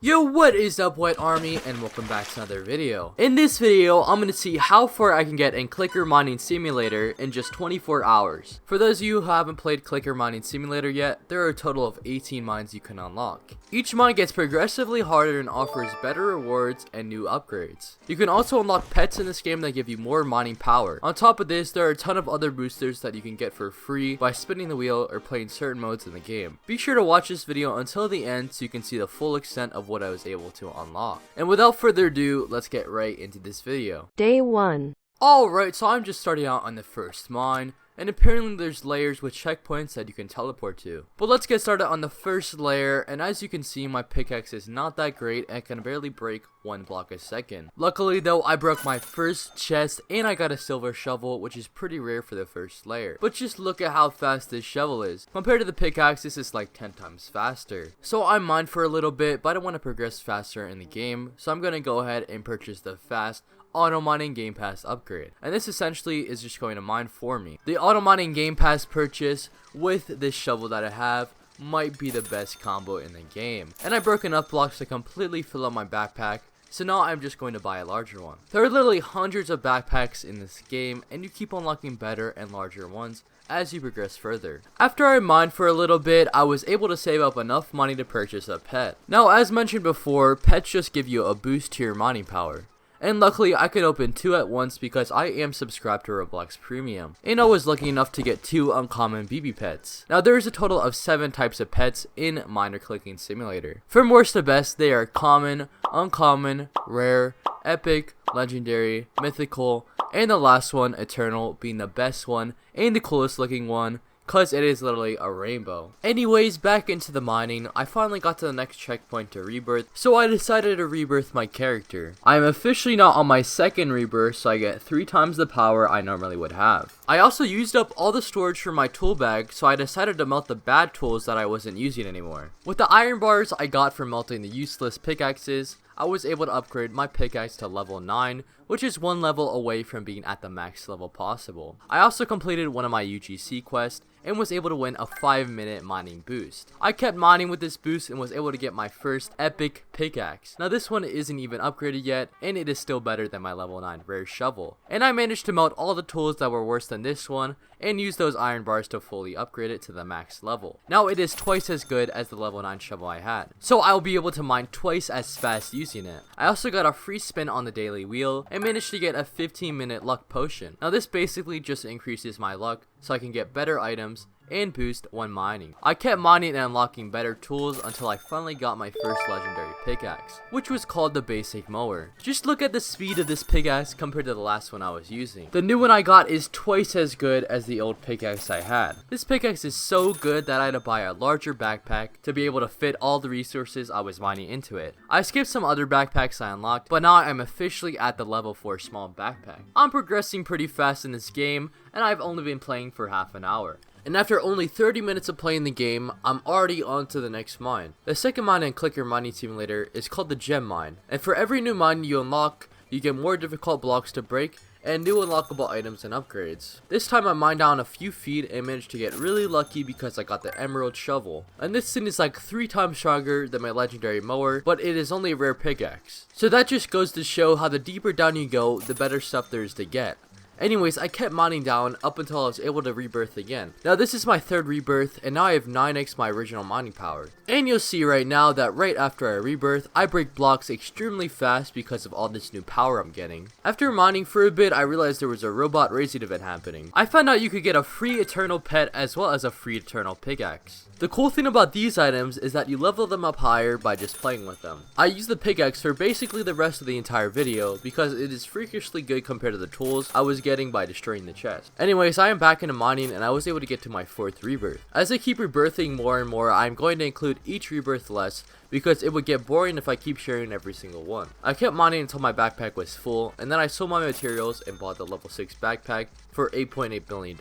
Yo, what is up, White Army, and welcome back to another video. In this video, I'm going to see how far I can get in Clicker Mining Simulator in just 24 hours. For those of you who haven't played Clicker Mining Simulator yet, there are a total of 18 mines you can unlock. Each mine gets progressively harder and offers better rewards and new upgrades. You can also unlock pets in this game that give you more mining power. On top of this, there are a ton of other boosters that you can get for free by spinning the wheel or playing certain modes in the game. Be sure to watch this video until the end so you can see the full extent of what I was able to unlock. And without further ado, let's get right into this video. Day 1. Alright, so I'm just starting out on the first mine, and apparently there's layers with checkpoints that you can teleport to. But let's get started on the first layer, and as you can see, my pickaxe is not that great and can barely break 1 block a second. Luckily though, I broke my first chest and I got a silver shovel, which is pretty rare for the first layer. But just look at how fast this shovel is. Compared to the pickaxe, this is like 10 times faster. So I mined for a little bit, but I want to progress faster in the game, so I'm gonna go ahead and purchase the fast auto mining game pass upgrade, and this essentially is just going to mine for me. The auto mining game pass purchase with this shovel that I have might be the best combo in the game, and I broke enough blocks to completely fill up my backpack, so now I'm just going to buy a larger one. There are literally hundreds of backpacks in this game, and you keep unlocking better and larger ones as you progress further. After I mined for a little bit, I was able to save up enough money to purchase a pet. Now, as mentioned before, pets just give you a boost to your mining power. And luckily, I could open 2 at once because I am subscribed to Roblox Premium. And I was lucky enough to get 2 uncommon BB pets. Now, there is a total of 7 types of pets in Miner Clicking Simulator. From worst to best, they are common, uncommon, rare, epic, legendary, mythical, and the last one, eternal, being the best one and the coolest looking one, cause it is literally a rainbow. Anyways, back into the mining, I finally got to the next checkpoint to rebirth, so I decided to rebirth my character. I am officially now on my second rebirth, so I get 3 times the power I normally would have. I also used up all the storage for my tool bag, so I decided to melt the bad tools that I wasn't using anymore. With the iron bars I got from melting the useless pickaxes, I was able to upgrade my pickaxe to level 9, which is 1 level away from being at the max level possible. I also completed one of my UGC quests and was able to win a 5-minute mining boost. I kept mining with this boost and was able to get my first epic pickaxe. Now this one isn't even upgraded yet, and it is still better than my level 9 rare shovel. And I managed to melt all the tools that were worse than this one and use those iron bars to fully upgrade it to the max level. Now it is twice as good as the level 9 shovel I had, so I will be able to mine twice as fast using it. I also got a free spin on the daily wheel and managed to get a 15-minute luck potion. Now this basically just increases my luck so I can get better items and boost when mining. I kept mining and unlocking better tools until I finally got my first legendary pickaxe, which was called the basic mower. Just look at the speed of this pickaxe compared to the last one I was using. The new one I got is twice as good as the old pickaxe I had. This pickaxe is so good that I had to buy a larger backpack to be able to fit all the resources I was mining into it. I skipped some other backpacks I unlocked, but now I'm officially at the level 4 small backpack. I'm progressing pretty fast in this game, and I've only been playing for half an hour. And after only 30 minutes of playing the game, I'm already on to the next mine. The second mine in Clicker Mining Simulator is called the Gem Mine, and for every new mine you unlock, you get more difficult blocks to break and new unlockable items and upgrades. This time I mined down a few feet and managed to get really lucky because I got the emerald shovel. And this thing is like 3 times stronger than my legendary mower, but it is only a rare pickaxe. So that just goes to show how the deeper down you go, the better stuff there is to get. Anyways, I kept mining down up until I was able to rebirth again. Now this is my 3rd rebirth, and now I have 9x my original mining power. And you'll see right now that right after I rebirth, I break blocks extremely fast because of all this new power I'm getting. After mining for a bit, I realized there was a robot racing event happening. I found out you could get a free eternal pet as well as a free eternal pickaxe. The cool thing about these items is that you level them up higher by just playing with them. I use the pickaxe for basically the rest of the entire video because it is freakishly good compared to the tools I was getting by destroying the chest. Anyways, I am back into mining and I was able to get to my 4th rebirth. As I keep rebirthing more and more, I'm going to include each rebirth less because it would get boring if I keep sharing every single one. I kept mining until my backpack was full, and then I sold my materials and bought the level 6 backpack for $8.8 billion.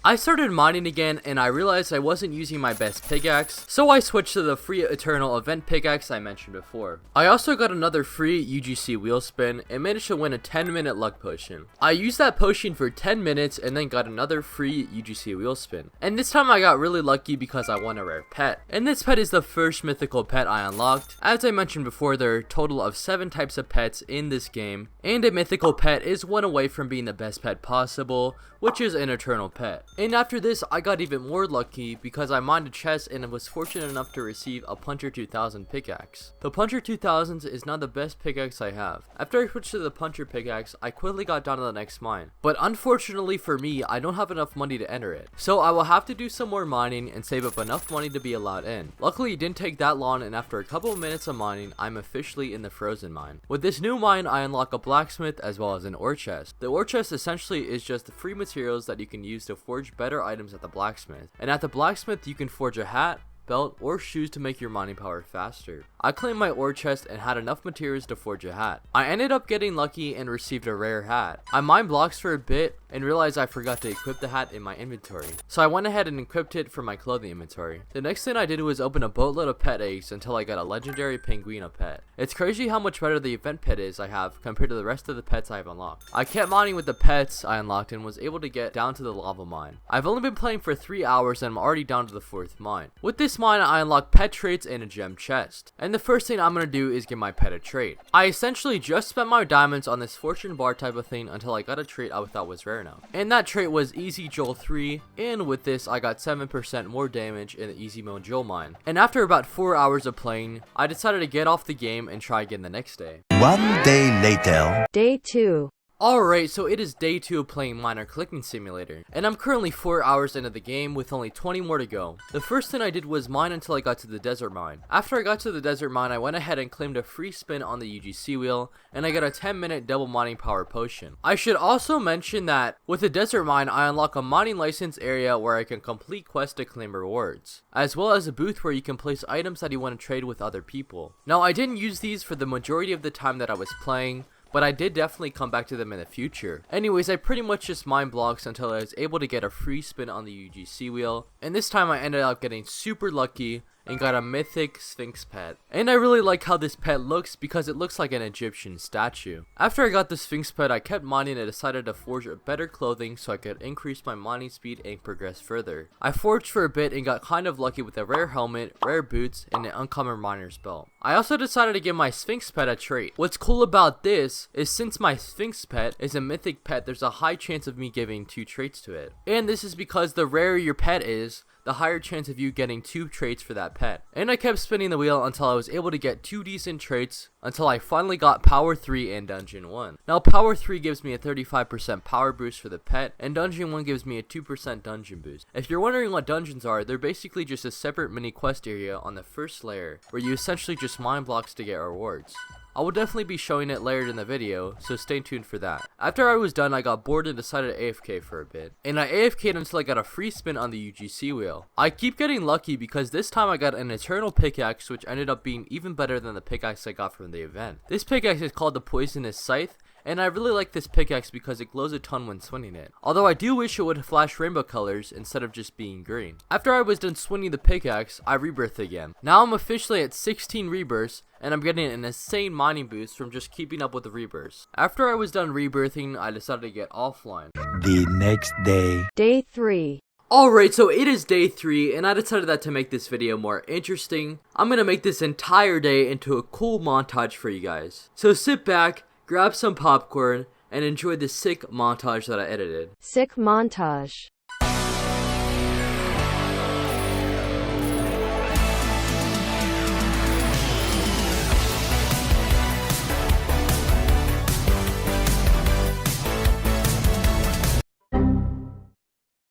I started mining again and I realized I wasn't using my best pickaxe, so I switched to the free eternal event pickaxe I mentioned before. I also got another free UGC wheel spin and managed to win a 10-minute luck potion. I used that potion for 10 minutes and then got another free UGC wheel spin. And this time I got really lucky because I won a rare pet. And this pet is the first mythical pet I I unlocked. As I mentioned before, there are a total of 7 types of pets in this game, and a mythical pet is one away from being the best pet possible, which is an eternal pet. And after this, I got even more lucky because I mined a chest and was fortunate enough to receive a Puncher 2000 pickaxe. The Puncher 2000 is now the best pickaxe I have. After I switched to the Puncher pickaxe, I quickly got down to the next mine. But unfortunately for me, I don't have enough money to enter it. So I will have to do some more mining and save up enough money to be allowed in. Luckily, it didn't take that long, and after a couple of minutes of mining, I'm officially in the frozen mine. With this new mine, I unlock a blacksmith as well as an ore chest. The ore chest essentially is just the free materials that you can use to forge better items at the blacksmith. And at the blacksmith, you can forge a hat, belt, or shoes to make your mining power faster. I claimed my ore chest and had enough materials to forge a hat. I ended up getting lucky and received a rare hat. I mined blocks for a bit and realized I forgot to equip the hat in my inventory. So I went ahead and equipped it for my clothing inventory. The next thing I did was open a boatload of pet eggs until I got a legendary penguina pet. It's crazy how much better the event pet is I have compared to the rest of the pets I have unlocked. I kept mining with the pets I unlocked and was able to get down to the lava mine. I've only been playing for 3 hours and I'm already down to the 4th mine. With this mine, I unlocked pet traits and a gem chest. And the first thing I'm going to do is give my pet a trait. I essentially just spent my diamonds on this fortune bar type of thing until I got a trait I thought was rare enough. And that trait was Easy Joel 3, and with this I got 7% more damage in the Easy Mode Joel mine. And after about 4 hours of playing, I decided to get off the game and try again the next day. 1 day later. Day 2. Alright, so it is day 2 of playing Miner Clicking Simulator, and I'm currently 4 hours into the game with only 20 more to go. The first thing I did was mine until I got to the desert mine. After I got to the desert mine, I went ahead and claimed a free spin on the UGC wheel, and I got a 10-minute double mining power potion. I should also mention that with the desert mine, I unlock a mining license area where I can complete quests to claim rewards, as well as a booth where you can place items that you want to trade with other people. Now, I didn't use these for the majority of the time that I was playing, but I did definitely come back to them in the future. Anyways, I pretty much just mined blocks until I was able to get a free spin on the UGC wheel, and this time I ended up getting super lucky and got a mythic Sphinx pet. And I really like how this pet looks because it looks like an Egyptian statue. After I got the Sphinx pet, I kept mining and decided to forge a better clothing so I could increase my mining speed and progress further. I forged for a bit and got kind of lucky with a rare helmet, rare boots, and an uncommon miner's belt. I also decided to give my Sphinx pet a trait. What's cool about this is since my Sphinx pet is a mythic pet, there's a high chance of me giving 2 traits to it. And this is because the rarer your pet is, the higher chance of you getting 2 traits for that pet. And I kept spinning the wheel until I was able to get 2 decent traits until I finally got Power 3 and Dungeon 1. Now Power 3 gives me a 35% power boost for the pet, and Dungeon 1 gives me a 2% dungeon boost. If you're wondering what dungeons are, they're basically just a separate mini quest area on the first layer where you essentially just mine blocks to get rewards. I will definitely be showing it layered in the video, so stay tuned for that. After I was done, I got bored and decided to AFK for a bit. And I AFK'd until I got a free spin on the UGC wheel. I keep getting lucky because this time I got an eternal pickaxe, which ended up being even better than the pickaxe I got from the event. This pickaxe is called the Poisonous Scythe, and I really like this pickaxe because it glows a ton when swinging it. Although I do wish it would flash rainbow colors instead of just being green. After I was done swinging the pickaxe, I rebirthed again. Now I'm officially at 16 rebirths, and I'm getting an insane mining boost from just keeping up with the rebirths. After I was done rebirthing, I decided to get offline. The next day. Day 3. Alright, so it is day 3, and I decided that to make this video more interesting, I'm gonna make this entire day into a cool montage for you guys. So sit back, grab some popcorn, and enjoy the sick montage that I edited. Sick montage.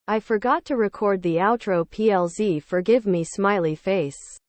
I forgot to record the outro PLZ, forgive me smiley face.